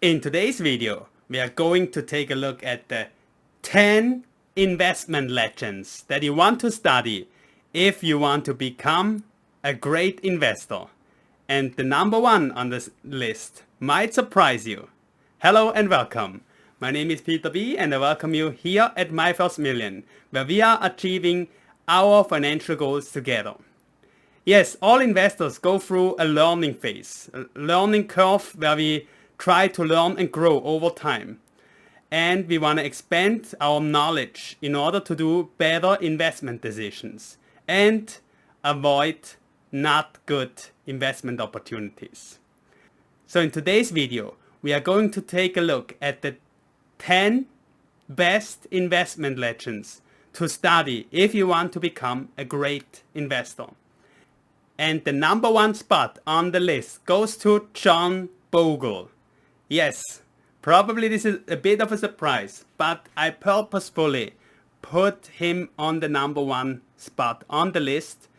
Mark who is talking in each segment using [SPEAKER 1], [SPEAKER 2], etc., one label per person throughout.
[SPEAKER 1] In today's video, we are going to take a look at the 10 investment legends that you want to study if you want to become a great investor. And the number one on this list might surprise you. Hello and welcome. My name is Peter B and I welcome you here at My First Million, where we are achieving our financial goals together. Yes, all investors go through a learning phase, a learning curve where we try to learn and grow over time. And we want to expand our knowledge in order to do better investment decisions and avoid not good investment opportunities. So in today's video, we are going to take a look at the 10 best investment legends to study if you want to become a great investor. And the number one spot on the list goes to John Bogle. Yes, probably this is a bit of a surprise, but I purposefully put him on the number one spot on the list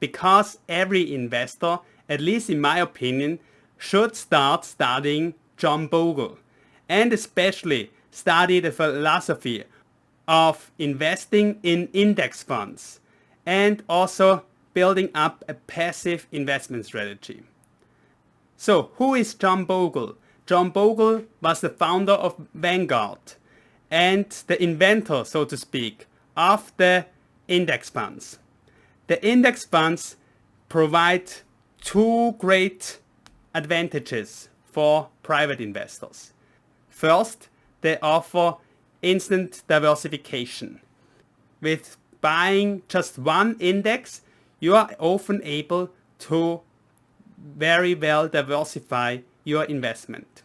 [SPEAKER 1] because every investor, at least in my opinion, should start studying John Bogle and especially study the philosophy of investing in index funds and also building up a passive investment strategy. So, who is John Bogle? John Bogle was the founder of Vanguard and the inventor, so to speak, of the index funds. The index funds provide two great advantages for private investors. First, they offer instant diversification. With buying just one index, you are often able to very well diversify your investment.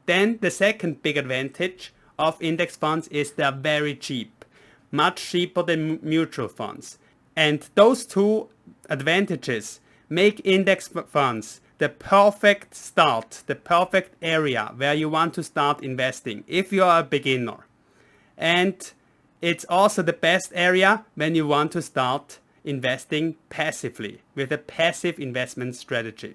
[SPEAKER 1] Then the second big advantage of index funds is they're very cheap, much cheaper than mutual funds. And those two advantages make index funds the perfect start, the perfect area where you want to start investing if you are a beginner. And it's also the best area when you want to start investing passively with a passive investment strategy.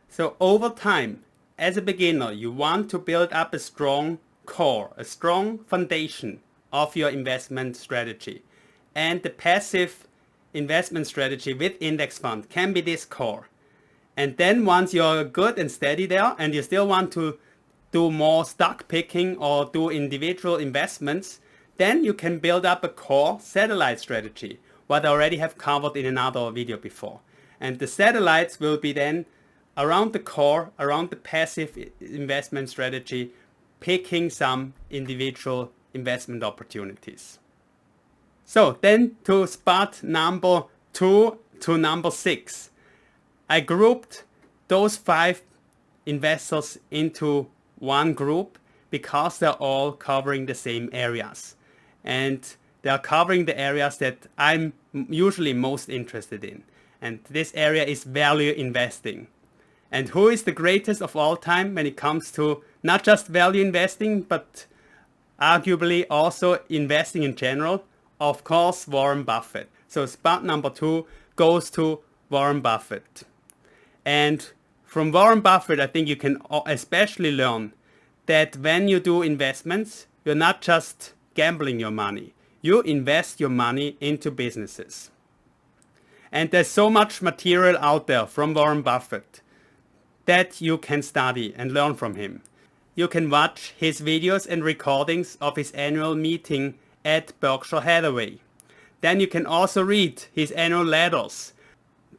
[SPEAKER 1] So over time, as a beginner, you want to build up a strong core, a strong foundation of your investment strategy. And the passive investment strategy with index fund can be this core. And then once you're good and steady there and you still want to do more stock picking or do individual investments, then you can build up a core satellite strategy, what I already have covered in another video before. And the satellites will be then around the core, around the passive investment strategy, picking some individual investment opportunities. So then to spot number 2 to number 6, I grouped those 5 investors into one group because they're all covering the same areas. And they are covering the areas that I'm usually most interested in. And this area is value investing. And who is the greatest of all time when it comes to not just value investing, but arguably also investing in general? Of course, Warren Buffett. So spot number 2 goes to Warren Buffett. And from Warren Buffett, I think you can especially learn that when you do investments, you're not just gambling your money. You invest your money into businesses. And there's so much material out there from Warren Buffett that you can study and learn from him. You can watch his videos and recordings of his annual meeting at Berkshire Hathaway. Then you can also read his annual letters.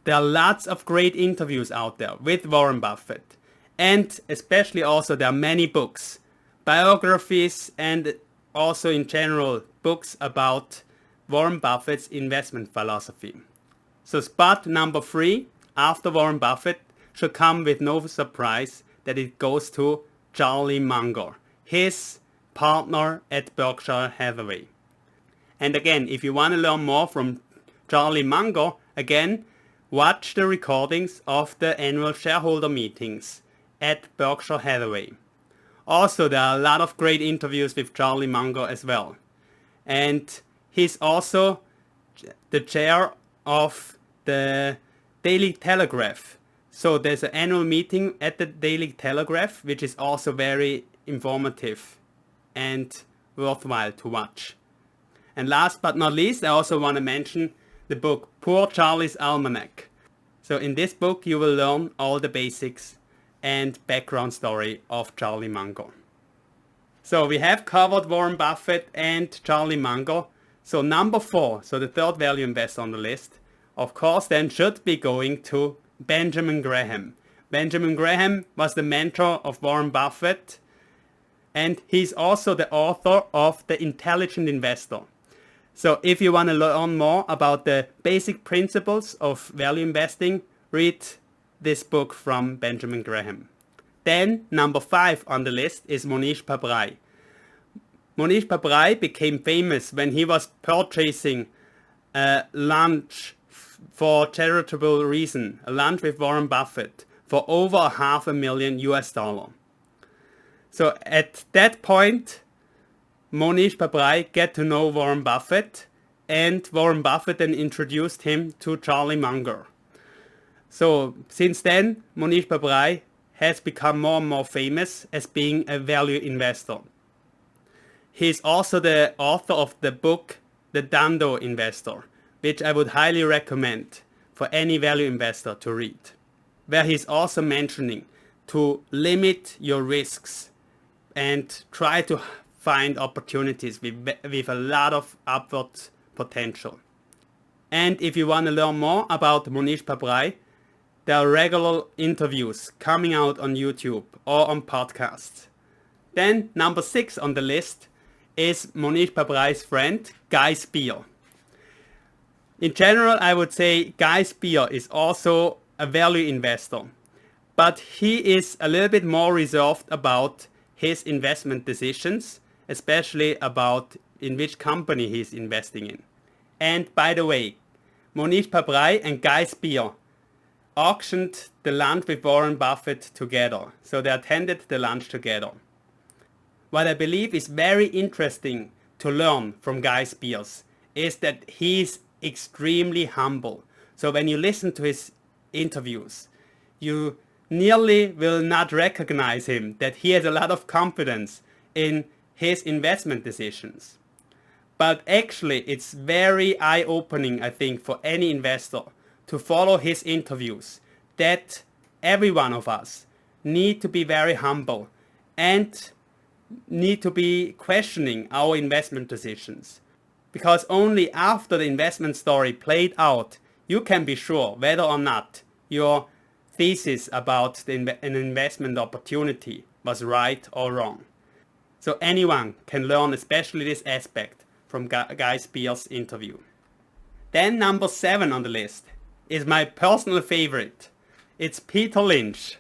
[SPEAKER 1] There are lots of great interviews out there with Warren Buffett. And especially also there are many books, biographies and also in general books about Warren Buffett's investment philosophy. So spot number 3 after Warren Buffett should come with no surprise that it goes to Charlie Munger, his partner at Berkshire Hathaway. And again, if you want to learn more from Charlie Munger, again, watch the recordings of the annual shareholder meetings at Berkshire Hathaway. Also, there are a lot of great interviews with Charlie Munger as well. And he's also the chair of the Daily Telegraph. So there's an annual meeting at the Daily Telegraph, which is also very informative and worthwhile to watch. And last but not least, I also want to mention the book Poor Charlie's Almanac. So in this book you will learn all the basics and background story of Charlie Munger. So we have covered Warren Buffett and Charlie Munger. So number 4, so the third value investor on the list, of course then should be going to Benjamin Graham. Benjamin Graham was the mentor of Warren Buffett, and he's also the author of The Intelligent Investor. So if you want to learn more about the basic principles of value investing, read this book from Benjamin Graham. Then number 5 on the list is Monish Pabrai. Monish Pabrai became famous when he was purchasing a lunch for charitable reason, a lunch with Warren Buffett for over $500,000 US. So at that point, Monish Pabrai get to know Warren Buffett, and Warren Buffett then introduced him to Charlie Munger. So since then, Monish Pabrai has become more and more famous as being a value investor. He's also the author of the book The Dando Investor, which I would highly recommend for any value investor to read, where he's also mentioning to limit your risks and try to find opportunities with a lot of upward potential. And if you want to learn more about Monish Pabrai, there are regular interviews coming out on YouTube or on podcasts. Then number 6 on the list is Monish Pabrai's friend, Guy Spier. In general, I would say Guy Spier is also a value investor, but he is a little bit more reserved about his investment decisions, especially about in which company he's investing in. And by the way, Monish Pabrai and Guy Spier auctioned the lunch with Warren Buffett together. So they attended the lunch together. What I believe is very interesting to learn from Guy Spier is that he's extremely humble. So when you listen to his interviews, you nearly will not recognize him, that he has a lot of confidence in his investment decisions. But actually it's very eye-opening, I think, for any investor to follow his interviews, that every one of us need to be very humble and need to be questioning our investment decisions. Because only after the investment story played out, you can be sure whether or not your thesis about an investment opportunity was right or wrong. So anyone can learn especially this aspect from Guy Spier's interview. Then number 7 on the list is my personal favorite. It's Peter Lynch.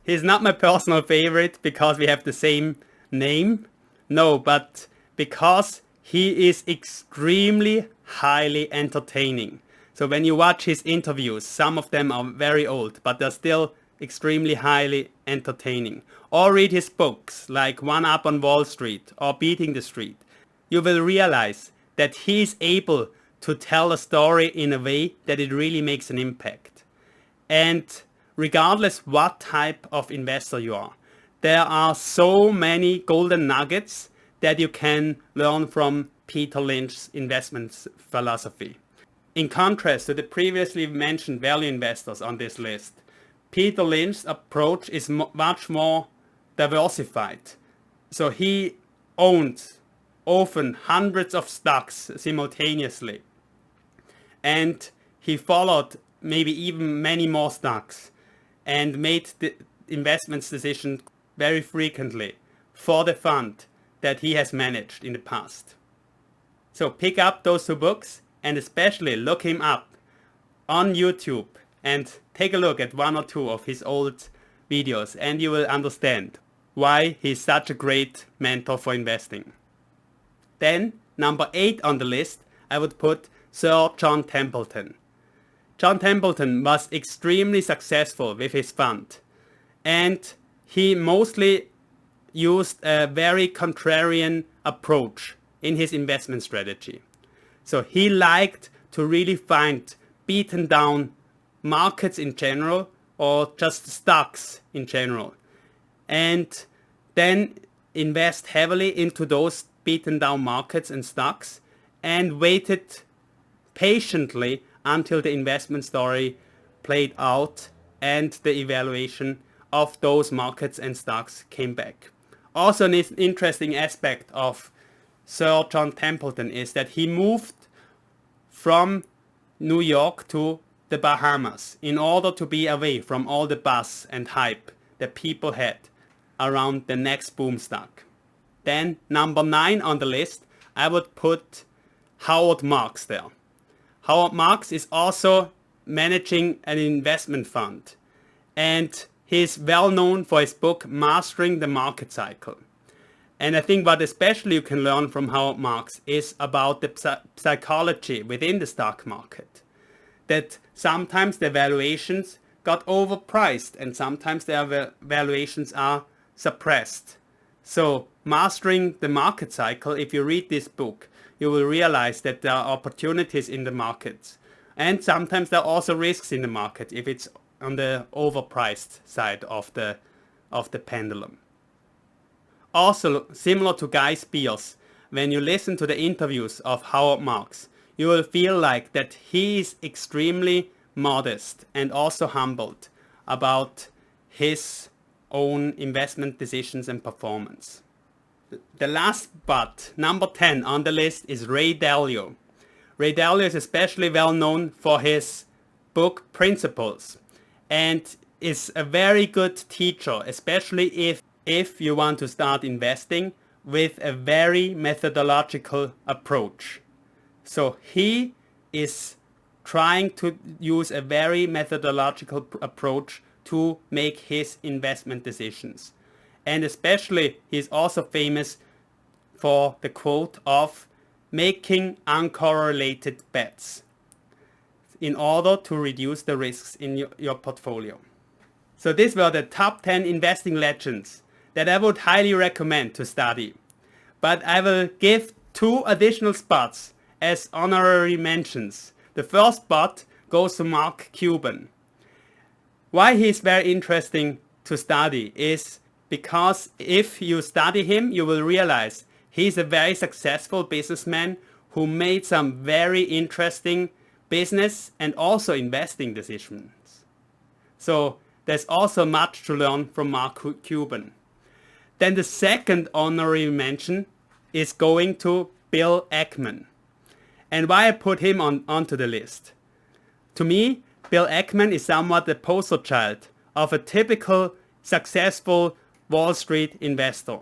[SPEAKER 1] He's not my personal favorite because we have the same name. No, but because he is extremely highly entertaining. So when you watch his interviews, some of them are very old, but they're still extremely highly entertaining. Or read his books like One Up on Wall Street or Beating the Street. You will realize that he is able to tell a story in a way that it really makes an impact. And regardless what type of investor you are, there are so many golden nuggets that you can learn from Peter Lynch's investment philosophy. In contrast to the previously mentioned value investors on this list, Peter Lynch's approach is much more diversified. So he owns often hundreds of stocks simultaneously. And he followed maybe even many more stocks and made the investment decisions very frequently for the fund that he has managed in the past. So pick up those 2 books and especially look him up on YouTube and take a look at 1 or 2 of his old videos, and you will understand why he's such a great mentor for investing. Then number 8 on the list, I would put Sir John Templeton. John Templeton was extremely successful with his fund, and he mostly used a very contrarian approach in his investment strategy. So he liked to really find beaten down markets in general or just stocks in general. And then invest heavily into those beaten down markets and stocks and waited patiently until the investment story played out and the evaluation of those markets and stocks came back. Also, an interesting aspect of Sir John Templeton is that he moved from New York to the Bahamas in order to be away from all the buzz and hype that people had around the next boom stock. Then number 9 on the list, I would put Howard Marks there. Howard Marks is also managing an investment fund, and he's well known for his book Mastering the Market Cycle. And I think what especially you can learn from Howard Marks is about the psychology within the stock market. That sometimes the valuations got overpriced and sometimes the valuations are suppressed. So Mastering the Market Cycle, if you read this book, you will realize that there are opportunities in the markets. And sometimes there are also risks in the market if it's on the overpriced side of the pendulum. Also, similar to Guy Spier, when you listen to the interviews of Howard Marks, you will feel like that he is extremely modest and also humbled about his own investment decisions and performance. The last but number 10 on the list is Ray Dalio. Ray Dalio is especially well known for his book Principles and is a very good teacher, especially if you want to start investing with a very methodological approach. So he is trying to use a very methodological approach to make his investment decisions. And especially he's also famous for the quote of making uncorrelated bets in order to reduce the risks in your portfolio. So these were the top 10 investing legends that I would highly recommend to study. But I will give 2 additional spots as honorary mentions. The first spot goes to Mark Cuban. Why he is very interesting to study is because if you study him, you will realize he's a very successful businessman who made some very interesting business and also investing decisions. So there's also much to learn from Mark Cuban. Then the second honorary mention is going to Bill Ackman. And why I put him onto the list? To me, Bill Ackman is somewhat the poster child of a typical successful Wall Street investor.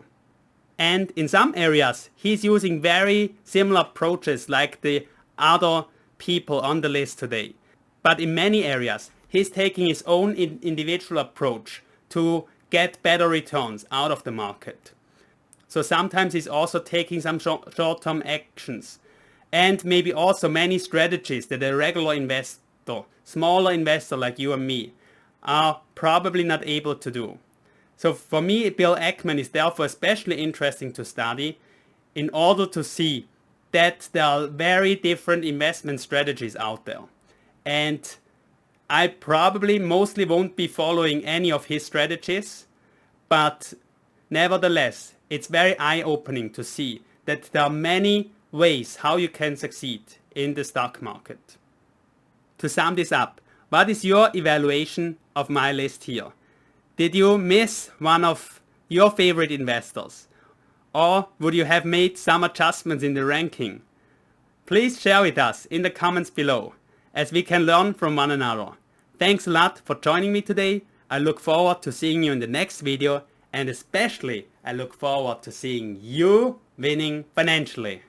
[SPEAKER 1] And in some areas, he's using very similar approaches like the other people on the list today. But in many areas, he's taking his own individual approach to get better returns out of the market. So sometimes he's also taking some short-term actions and maybe also many strategies that a regular investor, smaller investor like you and me, are probably not able to do. So for me, Bill Ackman is therefore especially interesting to study in order to see that there are very different investment strategies out there. And I probably mostly won't be following any of his strategies, but nevertheless, it's very eye-opening to see that there are many ways how you can succeed in the stock market. To sum this up, what is your evaluation of my list here? Did you miss one of your favorite investors? Or would you have made some adjustments in the ranking? Please share with us in the comments below, as we can learn from one another. Thanks a lot for joining me today. I look forward to seeing you in the next video, and especially I look forward to seeing you winning financially.